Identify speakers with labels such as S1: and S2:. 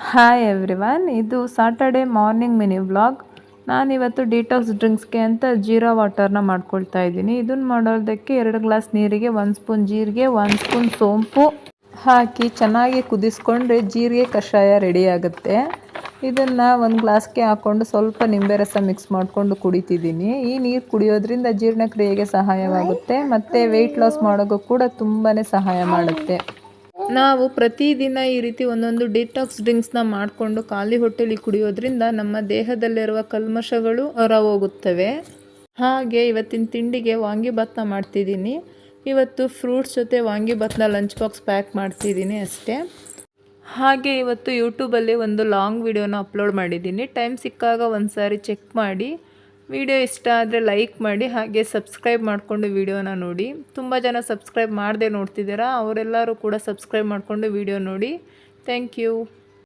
S1: Hi everyone, ಇದು Saturday morning mini vlog. ನಾನಿವತ್ತು detox ಡ್ರಿಂಕ್ಸ್ಗೆ ಅಂತ ಜೀರಾ ವಾಟರ್ನ ಮಾಡ್ಕೊಳ್ತಾ ಇದ್ದೀನಿ. ಇದನ್ನು ಮಾಡೋದಕ್ಕೆ 2 ಗ್ಲಾಸ್ ನೀರಿಗೆ 1 ಸ್ಪೂನ್ ಜೀರಿಗೆ, 1 ಸ್ಪೂನ್ ಸೋಂಪು ಹಾಕಿ ಚೆನ್ನಾಗಿ ಕುದಿಸ್ಕೊಂಡ್ರೆ ಜೀರಿಗೆ ಕಷಾಯ ರೆಡಿ ಆಗುತ್ತೆ. ಇದನ್ನು ಒಂದು ಗ್ಲಾಸ್ಗೆ ಹಾಕ್ಕೊಂಡು ಸ್ವಲ್ಪ ನಿಂಬೆ ರಸ ಮಿಕ್ಸ್ ಮಾಡಿಕೊಂಡು ಕುಡಿತಿದ್ದೀನಿ. ಈ ನೀರು ಕುಡಿಯೋದ್ರಿಂದ ಜೀರ್ಣಕ್ರಿಯೆಗೆ ಸಹಾಯವಾಗುತ್ತೆ ಮತ್ತು ವೆಯ್ಟ್ ಲಾಸ್ ಮಾಡೋಕ್ಕೂ ಕೂಡ ತುಂಬಾ ಸಹಾಯ ಮಾಡುತ್ತೆ. ನಾವು ಪ್ರತಿದಿನ ಈ ರೀತಿ ಒಂದೊಂದು ಡಿಟಾಕ್ಸ್ ಡ್ರಿಂಕ್ಸ್ನ ಮಾಡಿಕೊಂಡು ಖಾಲಿ ಹೊಟ್ಟೆಲಿ ಕುಡಿಯೋದ್ರಿಂದ ನಮ್ಮ ದೇಹದಲ್ಲಿರುವ ಕಲ್ಮಶಗಳು ಹೊರಹೋಗುತ್ತವೆ. ಹಾಗೆ ಇವತ್ತಿನ ತಿಂಡಿಗೆ ವಾಂಗಿಭಾತ್ನ ಮಾಡ್ತಿದ್ದೀನಿ. ಇವತ್ತು ಫ್ರೂಟ್ಸ್ ಜೊತೆ ವಾಂಗಿಭಾತ್ನ ಲಂಚ್ ಬಾಕ್ಸ್ ಪ್ಯಾಕ್ ಮಾಡ್ತಿದ್ದೀನಿ ಅಷ್ಟೇ. ಹಾಗೆ ಇವತ್ತು ಯೂಟ್ಯೂಬಲ್ಲಿ ಒಂದು ಲಾಂಗ್ ವಿಡಿಯೋನ ಅಪ್ಲೋಡ್ ಮಾಡಿದ್ದೀನಿ. ಟೈಮ್ ಸಿಕ್ಕಾಗ ಒಂದು ಸಾರಿ ಚೆಕ್ ಮಾಡಿ. ವಿಡಿಯೋ ಇಷ್ಟ ಆದರೆ ಲೈಕ್ ಮಾಡಿ, ಹಾಗೆ ಸಬ್ಸ್ಕ್ರೈಬ್ ಮಾಡಿಕೊಂಡು ವಿಡಿಯೋನ ನೋಡಿ. ತುಂಬ ಜನ ಸಬ್ಸ್ಕ್ರೈಬ್ ಮಾಡದೆ ನೋಡ್ತಿದ್ದೀರಾ, ಅವರೆಲ್ಲರೂ ಕೂಡ ಸಬ್ಸ್ಕ್ರೈಬ್ ಮಾಡಿಕೊಂಡು ವಿಡಿಯೋ ನೋಡಿ. Thank you.